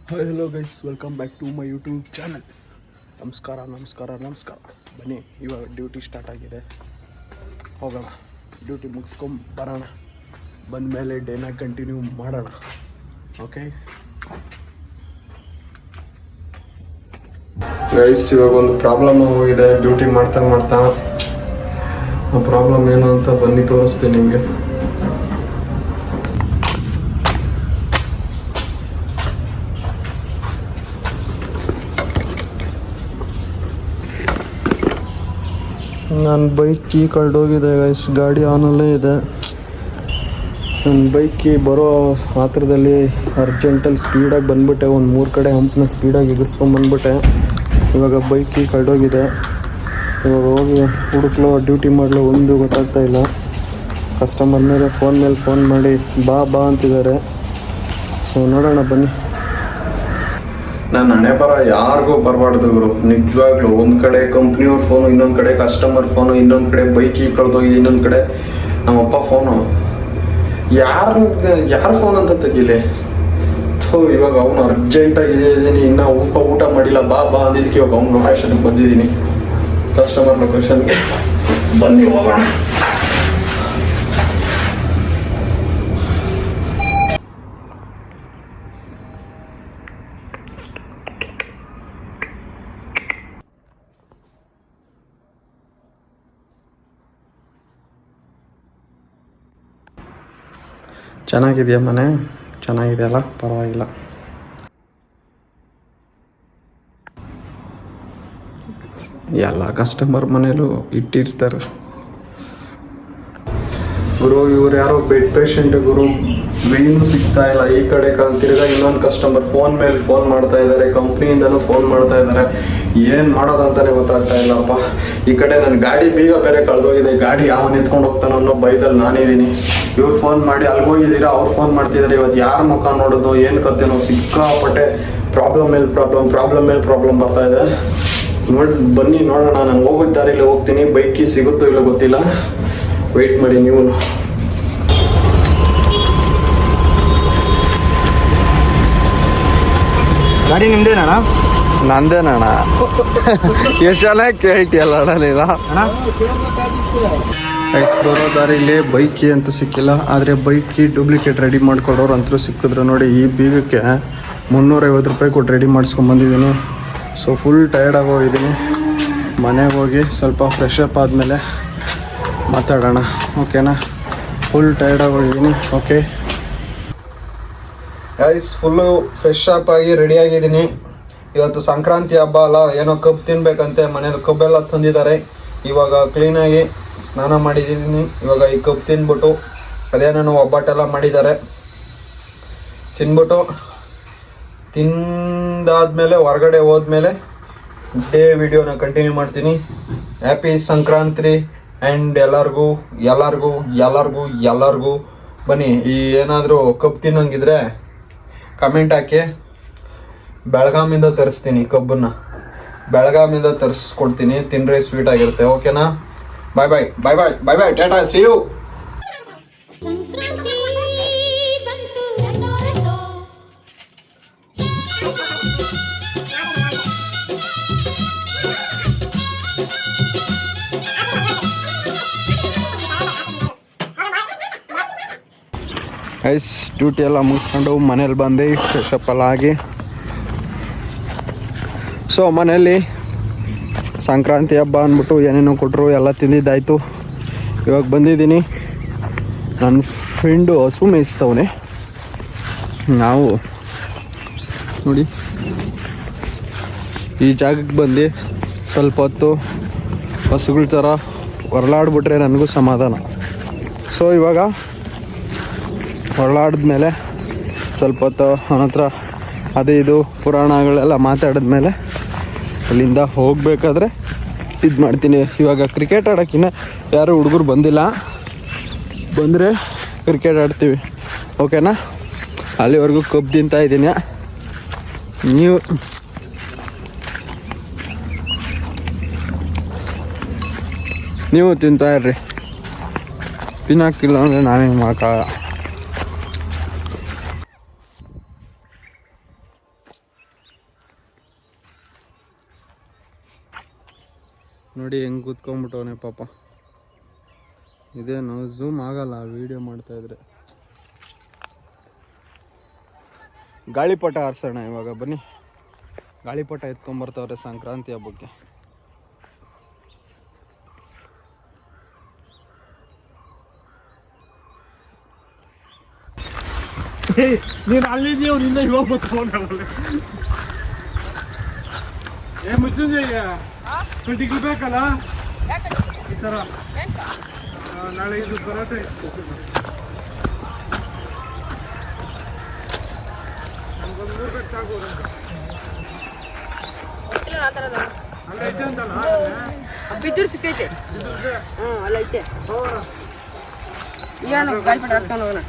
Hi hello guys, welcome back to my YouTube channel. ನಮಸ್ಕಾರ. ಬನ್ನಿ, ಇವಾಗ ಡ್ಯೂಟಿ ಸ್ಟಾರ್ಟ್ ಆಗಿದೆ. ಹೋಗೋಣ, ಡ್ಯೂಟಿ ಮುಗಿಸ್ಕೊಂಬರೋಣ. ಬಂದಮೇಲೆ ಡೇನ ಕಂಟಿನ್ಯೂ ಮಾಡೋಣ. ಓಕೆ ಗೈಸ್, ಇವಾಗ ಒಂದು ಪ್ರಾಬ್ಲಮ್ ಹೋಗಿದೆ ಡ್ಯೂಟಿ ಮಾಡ್ತಾ. ಆ ಪ್ರಾಬ್ಲಮ್ ಏನು ಅಂತ ಬನ್ನಿ ತೋರಿಸ್ತೀನಿ ನಿಮಗೆ. ನನ್ನ ಬೈಕ್ ಕೀ ಕಳೆದೋಗಿದೆ ಗೈಸ್. ಗಾಡಿ ಆನಲ್ಲೇ ಇದೆ. ನನ್ನ ಬೈಕ್ ಕೀ ಬರೋ ಹತ್ರದಲ್ಲಿ ಅರ್ಜೆಂಟಲ್ಲಿ ಸ್ಪೀಡಾಗಿ ಬಂದ್ಬಿಟ್ಟೆ. ಒಂದು 3 ಕಡೆ ಹಂಪನ್ನ ಸ್ಪೀಡಾಗಿ ಎದುರಿಸ್ಕೊಂಡ್ಬಂದ್ಬಿಟ್ಟೆ. ಇವಾಗ ಬೈಕ್ ಕೀ ಕಳೆದೋಗಿದೆ. ಇವಾಗ ಹೋಗಿ ಹುಡುಕ್ಲೋ ಡ್ಯೂಟಿ ಮಾಡಲು ಒಂದು ಗೊತ್ತಾಗ್ತಾ ಇಲ್ಲ. ಕಸ್ಟಮರ್ ಮೇಲೆ ಫೋನ್ ಮಾಡಿ ಬಾ ಅಂತಿದ್ದಾರೆ. ಸೊ ನೋಡೋಣ ಬನ್ನಿ. ನನ್ನ ಹಣೆ ಬರ ಯಾರಿಗೂ ಬರಬಾರ್ದು ಗುರು, ನಿಜವಾಗ್ಲೂ. ಒಂದು ಕಡೆ ಕಂಪ್ನಿಯವ್ರ ಫೋನು, ಇನ್ನೊಂದು ಕಡೆ ಕಸ್ಟಮರ್ ಫೋನು, ಇನ್ನೊಂದು ಕಡೆ ಬೈಕ್ ಕಳೆದೋಗಿದೆ, ಇನ್ನೊಂದು ಕಡೆ ನಮ್ಮಪ್ಪ ಫೋನು. ಯಾರ ಫೋನ್ ಅಂತ ತೆಗೀಲಿ. ಇವಾಗ ಅವನು ಅರ್ಜೆಂಟಾಗಿ ಇದ್ದೀನಿ, ಇನ್ನೂ ಊಟ ಮಾಡಿಲ್ಲ, ಬಾ ಅಂದಿದ್ದಕ್ಕೆ ಇವಾಗ ಅವ್ನ ಲೊಕೇಶನ್ಗೆ ಬಂದಿದ್ದೀನಿ. ಕಸ್ಟಮರ್ ಲೊಕೇಶನ್ಗೆ ಬನ್ನಿ, ಹೋಗೋಣ. ಚೆನ್ನಾಗಿದೆಯಾ ಮನೆ? ಚೆನ್ನಾಗಿದೆಯಲ್ಲ, ಪರವಾಗಿಲ್ಲ. ಎಲ್ಲ ಕಸ್ಟಮರ್ ಮನೇಲೂ ಇಟ್ಟಿರ್ತಾರೆ ಗುರು. ಇವ್ರು ಯಾರೋ ಬೆಡ್ ಪೇಷಂಟ್ ಗುರು, ಮೇನು ಸಿಗ್ತಾ ಇಲ್ಲ. ಈ ಕಡೆ ತಿರ್ಗಾ ಇನ್ನೊಂದು ಕಸ್ಟಮರ್ ಫೋನ್ ಮೇಲೆ ಫೋನ್ ಮಾಡ್ತಾ ಇದ್ದಾರೆ, ಕಂಪ್ನಿಯಿಂದನೂ ಫೋನ್ ಮಾಡ್ತಾ ಇದ್ದಾರೆ. ಏನು ಮಾಡೋದಂತಾನೆ ಗೊತ್ತಾಗ್ತಾ ಇಲ್ಲಪ್ಪ. ಈ ಕಡೆ ನನ್ನ ಗಾಡಿ ಬೀಗ ಬೇರೆ ಕಳೆದೋಗಿದೆ. ಗಾಡಿ ಯಾವನು ಎತ್ಕೊಂಡು ಹೋಗ್ತಾನೋ ಅನ್ನೋ ಭಯದಲ್ಲಿ ನಾನಿದ್ದೀನಿ. ಇವ್ರು ಫೋನ್ ಮಾಡಿ ಅಲ್ಗೋಗಿದ್ದೀರಾ, ಅವ್ರು ಫೋನ್ ಮಾಡ್ತಿದ್ದಾರೆ. ಇವತ್ತು ಯಾರ ಮುಖ ನೋಡೋದು, ಏನು ಕತ್ತೇನೋ, ಸಿಕ್ಕಾಪಟ್ಟೆ ಪ್ರಾಬ್ಲಮ್ ಮೇಲೆ ಪ್ರಾಬ್ಲಮ್ ಬರ್ತಾ ಇದೆ. ಬನ್ನಿ ನೋಡೋಣ. ನಾನು ಹೋಗೋದ್ ದಾರಿಲಿ ಹೋಗ್ತೀನಿ. ಬೈಕ್ ಕೀ ಸಿಗುತ್ತೋ ಇಲ್ಲ ಗೊತ್ತಿಲ್ಲ. ವೆಯ್ಟ್ ಮಾಡಿ ನೀವು. ಗಾಡಿ ನಿಮ್ದೇನಣ್ಣ? ನಂದೇನಣ್ಣ. ಎಷ್ಟು ಜನ ಕೇಳ್ತಿಯಲ್ಲ ಅಣ್ಣ ನೀನು. ಬರೋ ದಾರಿಲಿ ಬೈಕ್ ಕೀ ಅಂತೂ ಸಿಕ್ಕಿಲ್ಲ. ಆದರೆ ಬೈಕ್ ಕೀ ಡೂಪ್ಲಿಕೇಟ್ ರೆಡಿ ಮಾಡ್ಕೊಡೋರು ಅಂತೂ ಸಿಕ್ಕಿದ್ರು ನೋಡಿ. ಈ ಬೀಗಕ್ಕೆ 350 ರೂಪಾಯಿ ಕೊಟ್ಟು ರೆಡಿ ಮಾಡಿಸ್ಕೊಂಬಂದಿದ್ದೀನಿ. ಸೊ ಫುಲ್ ಟಯರ್ಡ್ ಆಗೋಗಿದ್ದೀನಿ. ಮನೆಗೆ ಹೋಗಿ ಸ್ವಲ್ಪ ಫ್ರೆಶ್ ಅಪ್ ಆದಮೇಲೆ ಮಾತಾಡೋಣ, ಓಕೆನಾ? ಫುಲ್ ಟಯರ್ಡ್ ಆಗೋಗಿದ್ದೀನಿ. Okay guys, full fresh up ಆಗಿ ರೆಡಿಯಾಗಿದ್ದೀನಿ. ಇವತ್ತು ಸಂಕ್ರಾಂತಿ ಹಬ್ಬ ಅಲ್ಲ, ಏನೋ ಕಬ್ಬು ತಿನ್ಬೇಕಂತೆ. ಮನೇಲಿ ಕಬ್ಬೆಲ್ಲ ತಂದಿದ್ದಾರೆ. ಇವಾಗ ಕ್ಲೀನಾಗಿ ಸ್ನಾನ ಮಾಡಿದ್ದೀನಿ. ಇವಾಗ ಈ ಕಬ್ಬು ತಿಂದ್ಬಿಟ್ಟು ಅದೇನೋ ಒಬ್ಬಟ್ಟೆಲ್ಲ ಮಾಡಿದ್ದಾರೆ, ತಿಂದಾದ್ಮೇಲೆ ಹೊರಗಡೆ ಹೋದ್ಮೇಲೆ ಡೇ ವಿಡಿಯೋನ ಕಂಟಿನ್ಯೂ ಮಾಡ್ತೀನಿ. ಹ್ಯಾಪಿ ಸಂಕ್ರಾಂತಿ ಆ್ಯಂಡ್ ಎಲ್ಲರಿಗೂ ಬನ್ನಿ. ಈ ಏನಾದರೂ ಕಬ್ಬು ತಿನ್ನೋಂಗಿದ್ರೆ ಕಮೆಂಟ್ ಹಾಕಿ. ಬೆಳಗಾಮಿಂದ ತರಿಸ್ತೀನಿ ಕಬ್ಬನ್ನ, ಬೆಳಗಾಮಿಂದ ತರಿಸ್ಕೊಡ್ತೀನಿ. ತಿನ್ರಿ, ಸ್ವೀಟ್ ಆಗಿರುತ್ತೆ. ಓಕೆನಾ? Bye tata, see you. Guys, duty ಎಲ್ಲ ಮುಗಿಸ್ಕೊಂಡು ಮನೇಲಿ ಬಂದು ಫ್ರೆಶ್ ಅಪ್ ಎಲ್ಲ ಆಗಿ, ಸೊ ಮನೇಲಿ ಸಂಕ್ರಾಂತಿ ಹಬ್ಬ ಅಂದ್ಬಿಟ್ಟು ಏನೇನೋ ಕೊಟ್ಟರು, ಎಲ್ಲ ತಿಂದಿದ್ದಾಯಿತು. ಇವಾಗ ಬಂದಿದ್ದೀನಿ. ನನ್ನ ಫ್ರೆಂಡು ಹಸು ಮೇಯಿಸ್ತವನೆ. ನಾವು ನೋಡಿ ಈ ಜಾಗಕ್ಕೆ ಬಂದು ಸ್ವಲ್ಪ ಹೊತ್ತು ಹಸುಗಳ ಥರ ಹೊರಳಾಡ್ಬಿಟ್ರೆ ನನಗೂ ಸಮಾಧಾನ. ಸೊ ಇವಾಗ ಹೊರಳಾಡಿದ್ಮೇಲೆ ಸ್ವಲ್ಪ ಹೊತ್ತು ಅವನ ಹತ್ರ ಅದು ಇದು ಪುರಾಣಗಳೆಲ್ಲ ಮಾತಾಡಿದ್ಮೇಲೆ ಅಲ್ಲಿಂದ ಹೋಗಬೇಕಾದ್ರೆ ಇದು ಮಾಡ್ತೀನಿ. ಇವಾಗ ಕ್ರಿಕೆಟ್ ಆಡೋಕ್ಕಿನ್ನ ಯಾರೂ ಹುಡುಗರು ಬಂದಿಲ್ಲ. ಬಂದರೆ ಕ್ರಿಕೆಟ್ ಆಡ್ತೀವಿ, ಓಕೆನಾ? ಅಲ್ಲಿವರೆಗೂ ಕಬ್ಬು ತಿಂತಾ ಇದ್ದೀನಿ. ನೀವು ತಿಂತಾ ಇರ್ರಿ. ತಿನ್ನೋಕ್ಕಿಲ್ಲ ಅಂದರೆ ನಾನೇನು ಮಾಡೋಕ್ಕಾಗಲ್ಲ. ನೋಡಿ ಹೆಂಗೆ ಕೂತ್ಕೊಂಡ್ಬಿಟ್ಟವನೆ ಪಾಪ. ಇದೇನು ಝೂಮ್ ಆಗಲ್ಲ ವಿಡಿಯೋ ಮಾಡ್ತಾಯಿದ್ರೆ. ಗಾಳಿಪಟ ಹಾರಿಸೋಣ ಇವಾಗ, ಬನ್ನಿ. ಗಾಳಿಪಟ ಎತ್ಕೊಂಬರ್ತಾವ್ರೆ ಸಂಕ್ರಾಂತಿ ಹಬ್ಬಕ್ಕೆ. ನೀನು ಅಲ್ಲಿದ್ದೀವಿ ನಿಂದ ಇವಾಗ ಬರ್ತಾವಲ್ಲ. ಮುಚ್ಚುಂಜಯ್ಯ ಕಟ್ಟಿಗೆ ಬೇಕಲ್ಲ ಈ ಥರ. ನಾಳೆ ಇದು ಬರತ್ತೆ. ನಮ್ಗೊಂದು 3 ಬೆಟ್ ಸಾಕು. ಅಲ್ಲ ಐತೆ ಅಂತಲ್ಲ ಬಿದ್ದರು ಸಿಕ್ಕೈತೆ. ಅಲ್ಲ ಐತೆ. ಏನು ಗಾಳಿಪಟ ಹಾರ್ಸ್ಕೊಂಡು ಹೋಗೋಣ.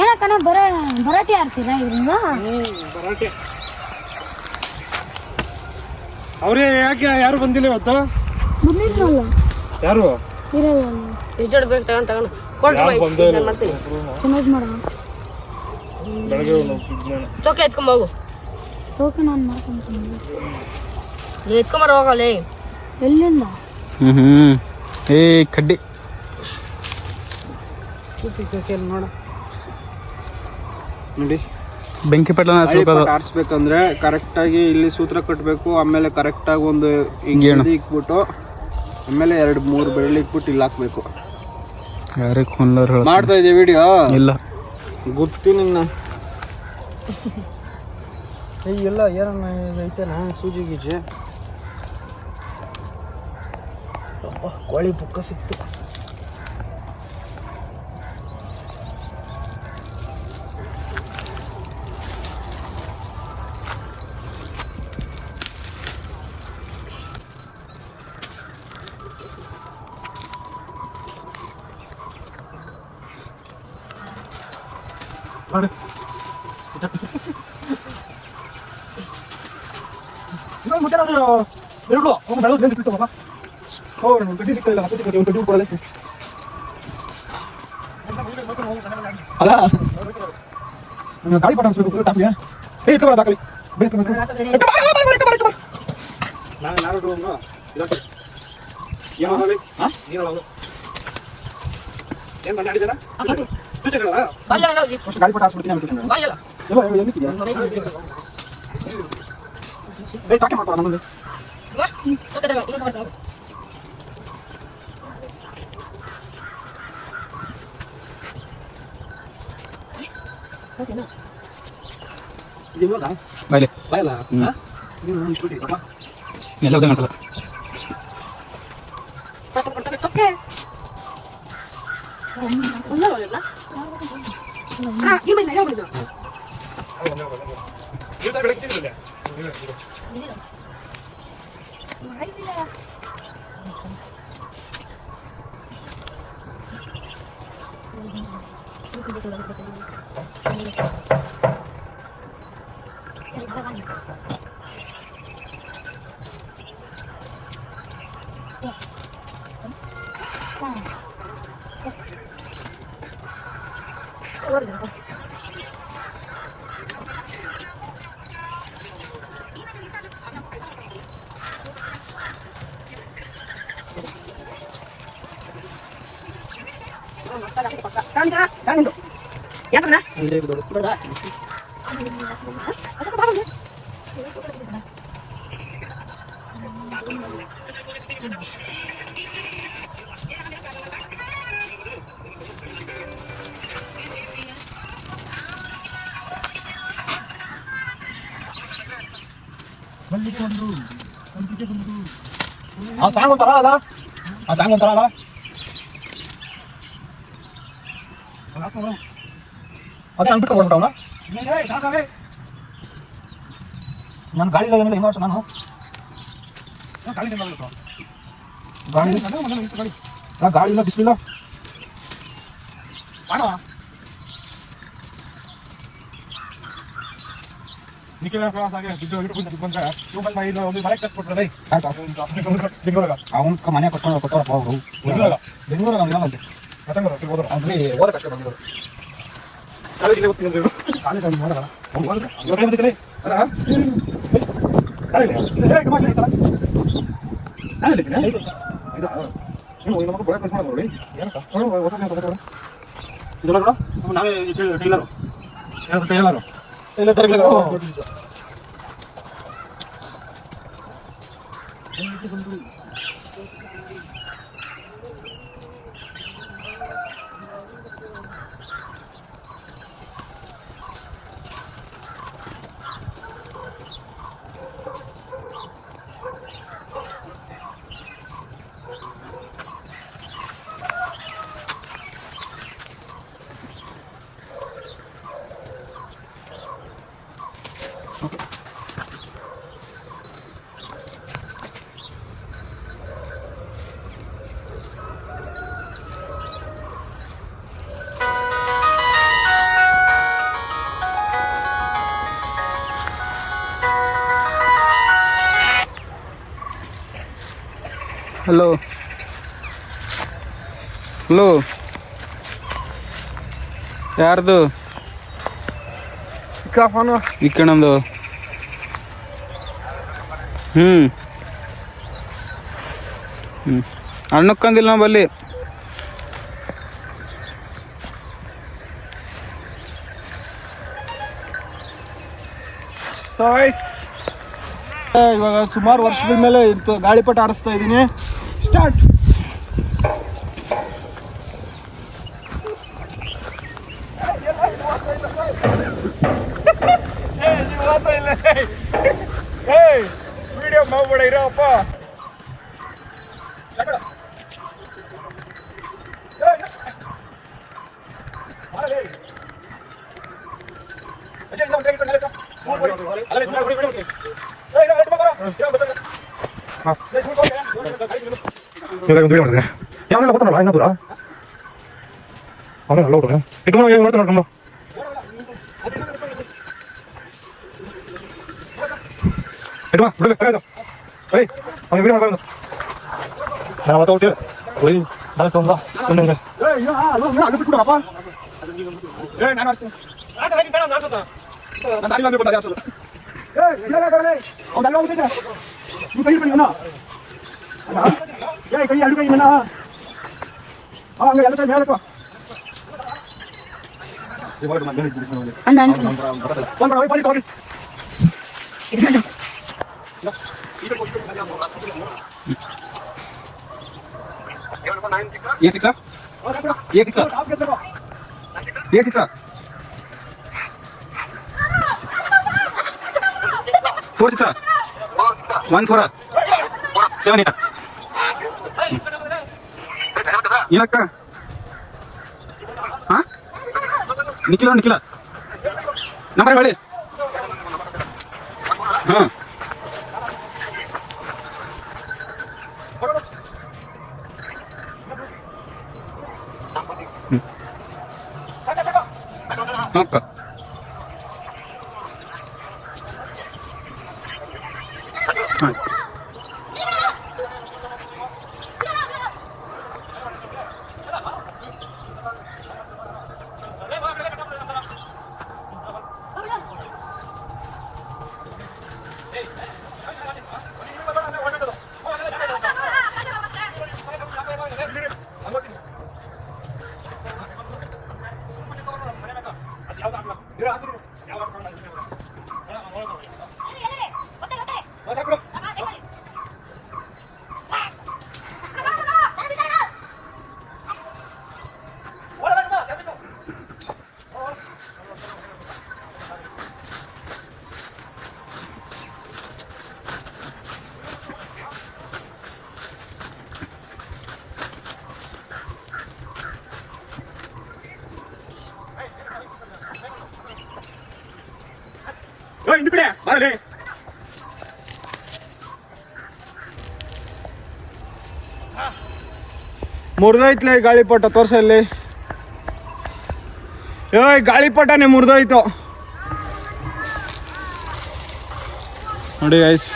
ಏನಕ್ಕಣ ಭರಾಟೆ ಆಡ್ತೀರಾ ಇವ್ರಿಂದ? ಭರಾಟೆ. ಅವರೇ ಯಾಕೆ ಯಾರು ಬಂದಿಲ್ಲ ಇವತ್ತು? ಬಂದಿದ್ರಲ್ಲ ಯಾರು? ಇರಲ್ಲ. ಎಷ್ಟು ಜೋಡಿ ಬೇಕು ತಗೊಂಡು ಮಾಡ್ತೀನಿ. ಚೆನ್ನಾಗಿ ಮಾಡೋಣ. ತೋಕೆ ಎತ್ಕೊಂಬೋಗು. ಓಕೆ, ನಾನು ಮಾಡ್ಕೊಂತೀನಿ. ನೀವು ಎತ್ಕೊಂಬರ ಹೋಗಲ್ಲ. ಎಲ್ಲಿಂದ? ಏ ಕಡ್ಡಿ ನೋಡ ನೋಡಿ. ಬೆಂಕಿ ಪಟ್ಲನ ಆರಿಸ್ಬೇಕಂದ್ರೆ ಕರೆಕ್ಟಾಗಿ ಇಲ್ಲಿ ಸೂತ್ರ ಕಟ್ಟಬೇಕು. ಆಮೇಲೆ ಕರೆಕ್ಟಾಗಿ ಒಂದು ಇಕ್ಬಿಟ್ಟು ಆಮೇಲೆ 2-3 ಬೆರಳು ಇಕ್ಬಿಟ್ಟು ಇಲ್ಲಿ ಹಾಕ್ಬೇಕು. ಮಾಡ್ತಾ ಇದೆಯಾ ವಿಡಿಯೋ? ಇಲ್ಲ, ಗೊತ್ತಿ ನಿನ್ನ. ಎಲ್ಲ ಏನನ್ನ ಐತೆನಾ ಸೂಜಿ ಗೀಜಿ? ಕೋಳಿ ಪುಕ್ಕ ಸಿಕ್ತು. ಗಾಳಿಪಟ ಹಾಕ್ಸ್ಬಿಡ್ತೀನಿ. ಸಾಂಗ್ ಒಂಥರ ಅಲ್ಲ, ಆ ಸಾಂಗ್ ಒಂಥರ ಅಲ್ಲ. ಅದೇ ಅಂದ್ಬಿಟ್ಟು ಹೊರಬಿಟ್ಟವನ ನಾನು ಗಾಳಿ ಇಲ್ಲ ಏನು ಮಾಡ್ತೀನಿ ನಾನು ಗಾಳಿ ಇಲ್ಲ ಬಿಸಿಲಿಲ್ಲ ಅವನ್ ಮನೆ ಕಟ್ಕೊಂಡು ಕೊಟ್ಟವ್ರಪ್ಪ ಅವರು ಬೆಂಗಳೂರಾಗ ಅವ್ರಲ್ಲಿ ಓದಕ್ಕೆ ಬಂದಿರೋದು ಕಾಲೇಜಿಗೆ ಓದ್ತೀನಿ ಕಾಲೇಜ್ ನೋಡಲ್ಲ ಹಲೋ ಹಲೋ ಯಾರ್ದು ಈ ಕಣಂದು ಹಣ್ಣಕ್ಕಂದಿಲ್ಲ ನಾವು ಬಲ್ಲಿ ಇವಾಗ ಸುಮಾರು ವರ್ಷಗಳ ಮೇಲೆ ಇಂಥ ಗಾಳಿಪಟ ಆರಿಸ್ತಾ ಇದ್ದೀನಿ. ಸ್ಟಾರ್ಟ್. ವಿಡಿಯೋ ಮಾಡ್ಬೇಡ ಇರಪ್ಪ. ಯಾವನ್ನೆಲ್ಲ ಗೊತ್ತಲ್ಲ ಇನ್ನೂ ದೂರ ಅವನೆಲ್ಲ ನೋಡ್ರಿ ಈಗ ಮಾಡ್ತಾ ನೋಡ್ಕೊಂಡು ನಾವು ಹೋಗ್ತೀವಿ ನಾನು ತುಂಬ ಏನಕ್ಕ ನಿಖಿಲ ನಂಬರ್ ಹೇಳಿ. ಹಾಂ ಅಕ್ಕ ಹಾಂ ಮುರಿದೋಯ್ತಲೇ ಗಾಳಿಪಟ. ತೋರ್ಸ ಇಲ್ಲಿ. ಗಾಳಿಪಟನೇ ಮುರಿದೋಯ್ತು ನೋಡಿ ಗೈಸ್.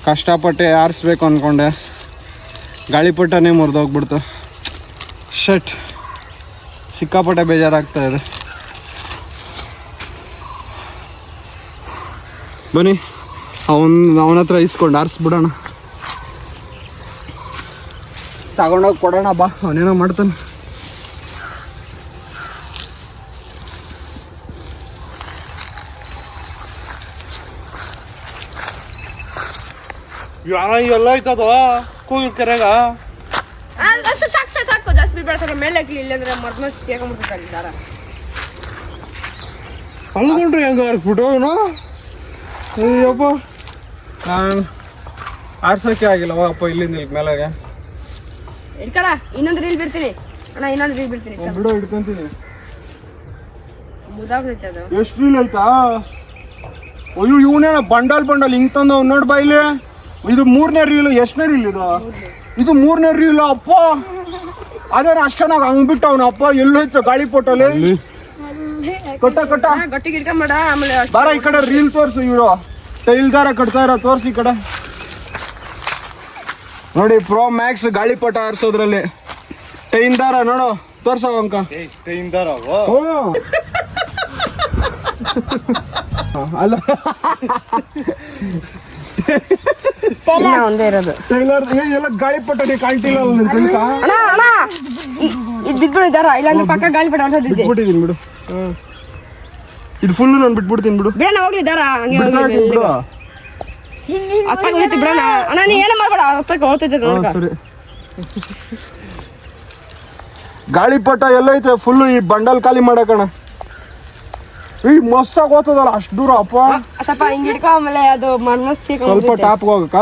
ಕಷ್ಟಪಟ್ಟು ಆರಿಸ್ಬೇಕು ಅಂದ್ಕೊಂಡೆ, ಗಾಳಿಪಟನೇ ಮುರಿದೋಗ್ಬಿಡ್ತು. ಶಟ್, ಸಿಕ್ಕಾಪಟ್ಟೆ ಬೇಜಾರಾಗ್ತಾ ಇದೆ. ಬನ್ನಿ ಅವನ ಹತ್ರ ಇಸ್ಕೊಂಡು ಆರಿಸ್ಬಿಡೋಣ. ತಗೊಂಡೋಗಿ ಕೊಡೋಣ ಬಾ, ಅವನೇನೋ ಮಾಡ್ತಾನೆ. ಎಲ್ಲ ಆಯ್ತದ ಕೂಗಿಲ್ ಕೆರೆಗ ಸಾಕು ಜಾಸ್ತಿ ಬಿಡ್ಬೇಡ, ಸ್ವಲ್ಪ ಮೇಲೆ ಹಾಕ್ಲಿ, ಇಲ್ಲಾಂದ್ರೆ ಮರ್ಮ ಸೇಕೊಂಡ್ಬಿಡ್ತಾರೆ ದಾರ. ಅಲ್ಕೊಂಡ್ರಿ ಹೆಂಗ ಆರಿಸ್ಬಿಟ್ಟು ಅಯ್ಯಪ್ಪ, ನಾನು ಆರ್ಸೋಕೆ ಆಗಿಲ್ಲವ ಅಪ್ಪ ಇಲ್ಲಿಂದ ಇಲ್ಲಿ ಮೇಲಾಗೆ. ಇಡ್ಕರ ಇನ್ನೊಂದು ರೀಲ್ ಬಿಡ್ತೀನಿ ಅಣ್ಣ, ಇನ್ನೊಂದು ರೀಲ್ ಬಿಡ್ತೀನಿ. ಬಿಡೋ ಇಟ್ಕೊಂತೀನಿ. ಮುದಾಗ್ತೈತೆ ಅದು. ಎಷ್ಟು ರೀಲ್ ಆಯ್ತಾ? ಅಯ್ಯೋ ಇವನೇನ ಬಂಡಲ್ ಹಿಂಗ್ ತಂದ ನೋಡ್ ಬಾ ಇಲ್ಲಿ. ಇದು 3ನೇ ರೀಲು. ಎಷ್ಟನೇ ರೀಲ್ ಇದು 3ನೇ ರೀಲ್ ಅಪ್ಪ. ಅದೇನ ಅಷ್ಟ ಚೆನ್ನಾಗಿ ಹಂಗ್ ಬಿಟ್ಟ ಅವನ ಅಪ್ಪ. ಎಲ್ಲೋಯ್ತು ಗಾಳಿ ಪೋಟಲ್ಲಿ ಕಟ್ಟ ಗಟ್ಟಿಗೆ ಇಟ್ಕೊಂಬೇಡ, ಆಮೇಲೆ ಬಾರ ಈ ಕಡೆ ರೀಲ್ ತೋರ್ಸು. ಇವರು ಟೈಲ್ ದಾರ ಕಟ್ತಾ ಇರೋ ತೋರ್ಸಿ ಈ ಕಡೆ ನೋಡಿ. ಪ್ರೋ ಮ್ಯಾಕ್ಸ್ ಗಾಳಿಪಟ ಆರಿಸೋದ್ರಲ್ಲಿ ಟೈನ್ ದಾರ ನೋಡು, ತೋರ್ಸವ ಅಂಕ. ಅಲ್ಲ ಒಂದೇ ಇರೋದು ಟೈಲರ್ ಎಲ್ಲ ಗಾಳಿಪಟ ಕಾಣ್ತಿಲ್ಲ. ಅಣ್ಣ ಅಣ್ಣ ಇದ್ದಿದ್ದು ದಾರ, ಇಲ್ಲಾಂದ್ರೆ ಪಕ್ಕ ಗಾಳಿಪಟ ಹೊಸದಿದ್ದೆ. ಬಿಟ್ಬಿಟ್ಟಿದ್ದೀನಿ ಬಿಡು. ಇದು ಫುಲ್ ನಾನು ಬಿಟ್ಬಿಡ್ತೀನಿ ಬಿಡು. ಬಿಡೋಣ ಹೋಗ್ಲಿ ದಾರ, ಹಂಗೆ ಬಿಡು. ಅಪ್ಪಗೆ ಹೋಯ್ತು ಬಿಡೋಣ. ಅಣ್ಣ ನೀ ಏನ ಮಾಡ್ಬೇಡ, ಅಪ್ಪಗೆ ಹೋಗ್ತೈತೆ ಸರಿ. ಗಾಳಿಪಟ ಎಲ್ಲೈತೆ ಫುಲ್ ಈ ಬಂಡಲ್ ಖಾಲಿ ಮಾಡಕಣ. ಈ ಮಸ್ತಾಗಿ ಓದ್ತದಲ್ಲ ಅಷ್ಟು ದೂರ ಅಪ್ಪ. ಸ್ವಲ್ಪ ಹಿಂಗ್ ಹಿಡ್ಕೊ, ಆಮೇಲೆ ಅದು ಮಣ್ಣು ಸ್ವಲ್ಪ ಟಾಪ್ ಹೋಗಕ್ಕ.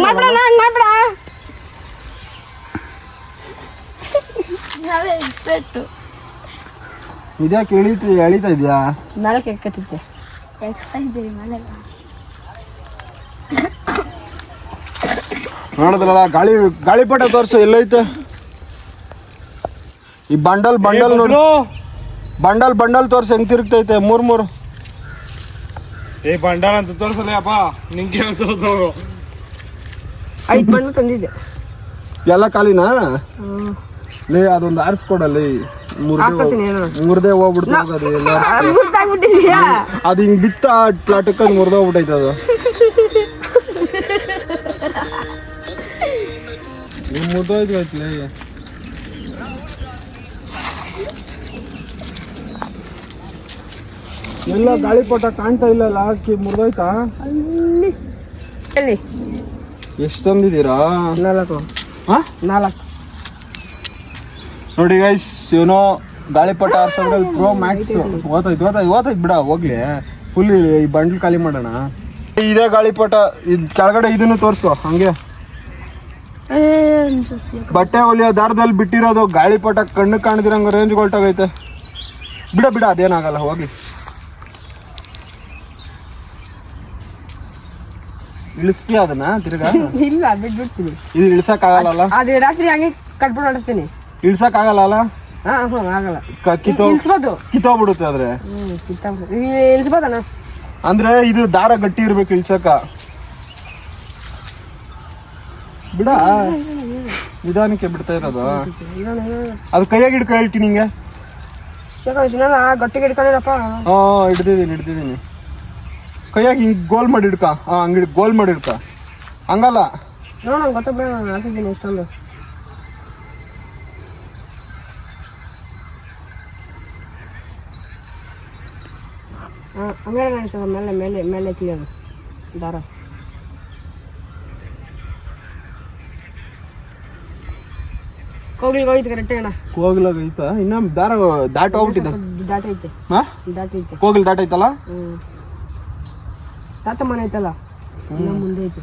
ಮಾಡ್ಬಿಡ ಹಂಗ್ ಮಾಡ್ಬಿಡ. ಇದ್ಯಾಕೆ ಎಳಿತಾ ಇದ್ಯಾ? ನಾಲ್ಕು ಎಕ್ಕತ್ತಿದ್ದೆ ನೋಡಿದ್ರಲ್ಲ ಗಾಳಿಪಟ ತೋರ್ಸು ಎಲ್ಲೈತೆ. ಈ ಬಂಡಲ್ ನೋಡಿ, ಬಂಡಲ್ ತೋರ್ಸು ಹೆಂಗ್ ತಿರುಗ್ತೈತೆ. 3 ಏ ಬಂಡಲ್ ಅಂತ ತೋರ್ಸಲ್ಲ ಅಪ್ಪ, ನಿಂಗೆ 5 ಬಂಡಲ್ ತಂದಿದ್ದೆ. ಎಲ್ಲ ಖಾಲಿನಾ? ಲೇ ಅದೊಂದು ಆರಿಸ್ಕೊಡಲ್ಲಿ. ಮುರ್ದೇ ಹೋಗ್ಬಿಡ್ತು ಅದು ಹಿಂಗ್ ಬಿತ್ತ ಪ್ಲಾಟಕ್ಕ ಮುರ್ದೋಗ್ಬಿಟ್ಟೈತೆ ಅದು. ಮುರ್ದೋಯ್ತು. ಎಲ್ಲ ಗಾಳಿಪಟ ಕಾಣ್ತಾ ಇಲ್ಲ, ಹಾಕಿ ಮುರ್ದೋಯ್ತಾ? ಎಷ್ಟು ತಂದಿದ್ದೀರಾ? 4 ನೋಡಿ ಗೈಸ್, ಇವನು ಗಾಳಿಪಟ ಆರ್ಸೋದ್ರಲ್ಲಿ ಪ್ರೋ ಮ್ಯಾಕ್ಸ್. ಓದೈತ್ ಬಿಡ ಹೋಗ್ಲಿ. ಫುಲ್ ಈ ಬಂಡ್ಲ್ ಖಾಲಿ ಮಾಡೋಣ. ಇದೇ ಗಾಳಿಪಟ. ಇದ್ ಕೆಳಗಡೆ ಇದನ್ನು ತೋರ್ಸು ಹಂಗೆ. ಬಟ್ಟೆ ಹೊಲಿಯೋ ದಾರದಲ್ಲಿ ಬಿಟ್ಟಿರೋದು ಗಾಳಿಪಟ ಕಣ್ಣು ಕಾಣದಿರಂಗ ರೇಂಜ್ ಹೊಲ್ಟೋಗೈತೆ. ಬಿಡ ಅದೇನಾಗಲ್ಲ ಹೋಗ್ಲಿ. ಇಳಿಸ್ತೀಯ ಅದನ್ನ ತಿರ್ಗಾ? ಇಲ್ಲ ಬಿಟ್ಬಿಡ್ತೀನಿ. ಇದು ಇಳ್ಸಕ್ ಆಗಲ್ಲ. ಅದು ರಾತ್ರಿ ಹಂಗೆ ಕಟ್ಬಿಟ್ಟು ಹೊಡ್ತೀನಿ. ಇಳ್ಸಕ್ ಆಗಲ್ಲ ಅಲ್ಲ? ಆಗಲ್ಲ. ಕಿತ್ತೋಗ್ಬಿಡುತ್ತೆ ಆದ್ರೆ. ಇಳಿಸ್ಬೋದಣ್ಣ. ಅಂದ್ರೆ ಇದು ದಾರ ಗಟ್ಟಿ ಇರ್ಬೇಕು ಇಳ್ಸಕ. ಬಿಡ ನಿಧಾನಕ್ಕೆ ಬಿಡ್ತಾ ಇರೋದು. ಅದು ಕೈಯಾಗಿ ಹಿಡ್ಕೊ ಹೇಳ್ತೀನಿ ನಿಂಗೆ. ಗಟ್ಟಿಗೆ ಹಿಡ್ಕೊಂಡಿರಪ್ಪ. ಹಿಡ್ದಿದ್ದೀನಿ. ಕೈಯಾಗಿ ಹಿಂಗ್ ಗೋಲ್ ಮಾಡಿ ಹಿಡ್ಕ. ಹಂಗ ಗೋಲ್ ಮಾಡಿ ಹಿಡ್ಕ. ಹಂಗಲ್ಲ ನೋಡ ಗೊತ್ತಾಗ್ಬೇಡ, ನಾನು ಹಾಕಿದ್ದೀನಿ ಇಷ್ಟೊಂದು. ಆಮೇಲೆ ಕಾಣಿಸ್ತದ ಮೇಲೆ ಕ್ಲಿಯರ್ ದಾರ. ಕೋಗಿಲ್ಗೆ ಹೋಯ್ತು ಕರೆಕ್ಟ್ ಅಣ್ಣ. ಕೋಗಿಲಾಗ ಐತ ಇನ್ನ ದಾರ ದಾಟ ಹೋಗ್ಬಿಟ್ಟಿದ್ದ. ದಾಟೈತೆ ಕೋಗಿಲ್ ದಾಟೈತಲ್ಲ. ತಾತ ಮನೆ ಐತಲ್ಲ, ಮುಂದೆ ಐತೆ.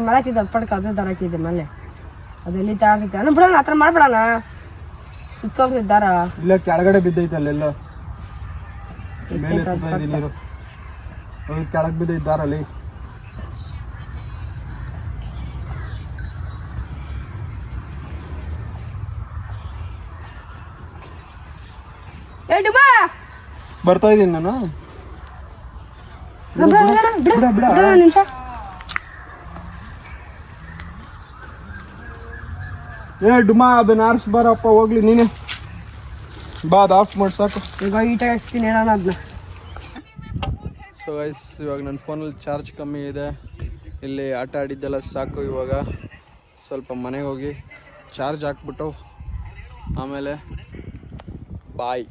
ಮಳಕಿದ್ದ ಪಡ್ಕ ಅದೇ ದಾರ ಹಾಕಿದ್ದೆ ಮೇಲೆ. ಅದು ಎಲ್ಲಿ ತಾಕಿದ್ದೆ ಅಣ್ಣ. ಬಿಡೋಣ, ಹತ್ರ ಮಾಡ್ಬಿಡೋಣ. ಸುತ್ತೋಗ್ತಿದ್ದ ದಾರ ಇಲ್ಲ ಕೆಳಗಡೆ ಬಿದ್ದೈತೆ ಅಲ್ಲೆಲ್ಲ. ನೀರು ಕೆಳಗೆ ಬಿದ್ದೈತೆ ದಾರಲ್ಲಿ. ಬರ್ತಾ ಇದ್ದೀನಿ ನಾನು. ನಿಮಿಷ. ಡುಮಾ ಅದನ್ನ ಆರಿಸ್ ಬಾರಪ್ಪ ಹೋಗ್ಲಿ ನೀನೆ ಬಾ ಅದು ಆಫ್ ಮಾಡಿ ಸಾಕು. ಈಗ ಈಟಾಗಿ ಹಾಕ್ಸ್ತೀನಿ ಹೇಳೋಣ ಅದನ್ನ. ಸೊ ಗೈಸ್ ಇವಾಗ ನನ್ನ ಫೋನಲ್ಲಿ ಚಾರ್ಜ್ ಕಮ್ಮಿ ಇದೆ. ಇಲ್ಲಿ ಆಟ ಆಡಿದ್ದೆಲ್ಲ ಸಾಕು. ಇವಾಗ ಸ್ವಲ್ಪ ಮನೆಗೆ ಹೋಗಿ ಚಾರ್ಜ್ ಹಾಕ್ಬಿಟ್ಟು ಆಮೇಲೆ ಬಾಯ್.